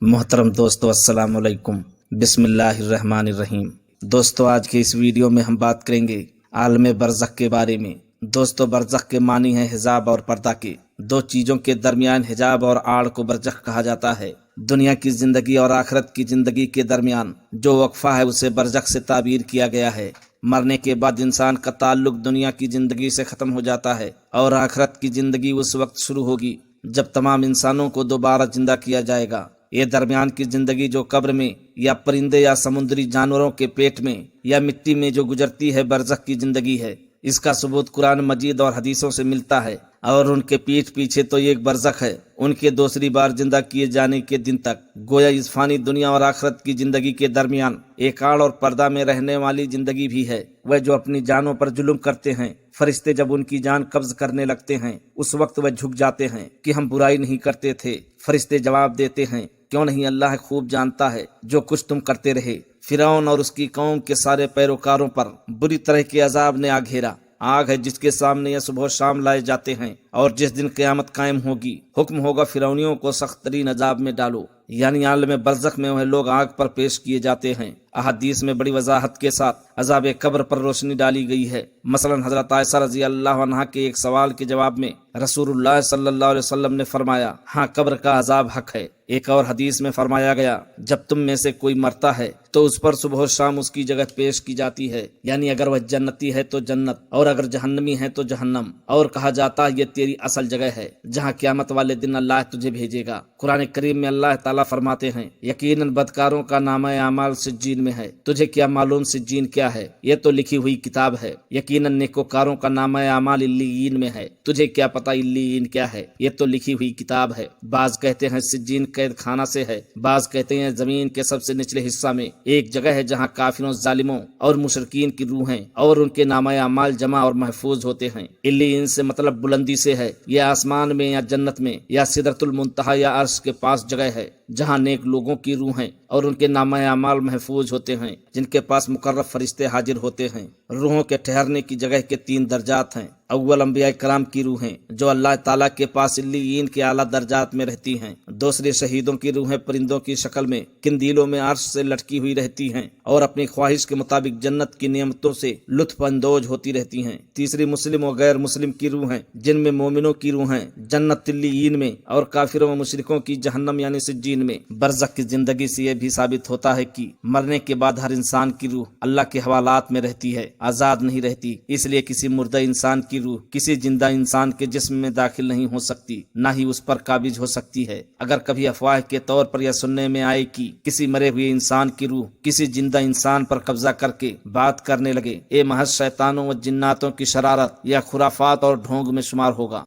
محترم دوستو السلام علیکم، بسم اللہ الرحمن الرحیم۔ دوستو آج کے اس ویڈیو میں ہم بات کریں گے عالم برزخ کے بارے میں۔ دوستو برزخ کے معنی ہیں حجاب اور پردہ کے۔ دو چیزوں کے درمیان حجاب اور آڑ کو برزخ کہا جاتا ہے۔ دنیا کی زندگی اور آخرت کی زندگی کے درمیان جو وقفہ ہے اسے برزخ سے تعبیر کیا گیا ہے۔ مرنے کے بعد انسان کا تعلق دنیا کی زندگی سے ختم ہو جاتا ہے اور آخرت کی زندگی اس وقت شروع ہوگی جب تمام انسانوں کو دوبارہ زندہ کیا جائے گا۔ یہ درمیان کی زندگی جو قبر میں یا پرندے یا سمندری جانوروں کے پیٹ میں یا مٹی میں جو گزرتی ہے برزخ کی زندگی ہے۔ اس کا ثبوت قرآن مجید اور حدیثوں سے ملتا ہے، اور ان کے پیٹھ پیچھے تو یہ ایک برزخ ہے۔ ان کے دوسری بار زندہ کیے جانے کے دن تک گویا اس فانی دنیا اور آخرت کی زندگی کے درمیان ایک آڑ اور پردہ میں رہنے والی زندگی بھی ہے۔ وہ جو اپنی جانوں پر ظلم کرتے ہیں، فرشتے جب ان کی جان قبض کرنے لگتے ہیں اس وقت وہ جھک جاتے ہیں کہ ہم برائی نہیں کرتے تھے۔ فرشتے جواب دیتے ہیں، کیوں نہیں، اللہ خوب جانتا ہے جو کچھ تم کرتے رہے۔ فرعون اور اس کی قوم کے سارے پیروکاروں پر بری طرح کے عذاب نے آ گھیرا۔ آگ ہے جس کے سامنے یہ صبح و شام لائے جاتے ہیں، اور جس دن قیامت قائم ہوگی حکم ہوگا فرعونیوں کو سخت ترین عذاب میں ڈالو، یعنی عالم برزخ میں وہ لوگ آگ پر پیش کیے جاتے ہیں۔ احادیث میں بڑی وضاحت کے ساتھ عذاب قبر پر روشنی ڈالی گئی ہے۔ مثلا حضرت عائشہ رضی اللہ عنہا کے ایک سوال کے جواب میں رسول اللہ صلی اللہ علیہ وسلم نے فرمایا، ہاں قبر کا عذاب حق ہے۔ ایک اور حدیث میں فرمایا گیا، جب تم میں سے کوئی مرتا ہے تو اس پر صبح و شام اس کی جگہ پیش کی جاتی ہے، یعنی اگر وہ جنتی ہے تو جنت اور اگر جہنمی ہے تو جہنم، اور کہا جاتا ہے یہ تیری اصل جگہ ہے جہاں قیامت والے دن اللہ تجھے بھیجے گا۔ قرآن کریم میں اللہ تعالیٰ فرماتے ہیں، یقیناً بدکاروں کا نامہ اعمال سجین میں ہے، تجھے کیا معلوم سجین کیا ہے، یہ تو لکھی ہوئی کتاب ہے۔ یقیناً نیکوکاروں کا نامہ اعمال علیین میں ہے، تجھے کیا پتہ علیین کیا ہے، یہ تو لکھی ہوئی کتاب ہے۔ بعض کہتے ہیں سجین قید خانہ سے ہے، بعض کہتے ہیں زمین کے سب سے نچلے حصہ میں ایک جگہ ہے جہاں کافروں، ظالموں اور مشرکین کی روحیں اور ان کے نامہ اعمال جمع اور محفوظ ہوتے ہیں۔ علیین سے مطلب بلندی سے ہے، یہ آسمان میں یا جنت میں یا سدرۃ المنتہا یا عرش کے پاس جگہ ہے جہاں نیک لوگوں کی روحیں اور ان کے نامہ اعمال محفوظ ہوتے ہیں، جن کے پاس مقرب فرشتے حاضر ہوتے ہیں۔ روحوں کے ٹھہرنے کی جگہ کے 3 درجات ہیں۔ اول انبیاء کرام کی روحیں جو اللہ تعالیٰ کے پاس علیین کے اعلیٰ درجات میں رہتی ہیں۔ دوسرے شہیدوں کی روحیں پرندوں کی شکل میں قندیلوں میں عرش سے لٹکی ہوئی رہتی ہیں اور اپنی خواہش کے مطابق جنت کی نعمتوں سے لطف اندوز ہوتی رہتی ہیں۔ تیسری مسلم و غیر مسلم کی روحیں جن میں مومنوں کی روحیں جنت علیین میں اور کافروں و مشرکوں کی جہنم یعنی سجین میں۔ برزخ کی زندگی سے یہ بھی ثابت ہوتا ہے کہ مرنے کے بعد ہر انسان کی روح اللہ کے حوالات میں رہتی ہے، آزاد نہیں رہتی۔ اس لیے کسی مردہ انسان کی روح کسی زندہ انسان کے جسم میں داخل نہیں ہو سکتی، نہ ہی اس پر قابض ہو سکتی ہے۔ اگر کبھی افواہ کے طور پر یہ سننے میں آئے کہ کسی مرے ہوئے انسان کی روح کسی زندہ انسان پر قبضہ کر کے بات کرنے لگے، یہ محض شیطانوں و جناتوں کی شرارت یا خرافات اور ڈھونگ میں شمار ہوگا۔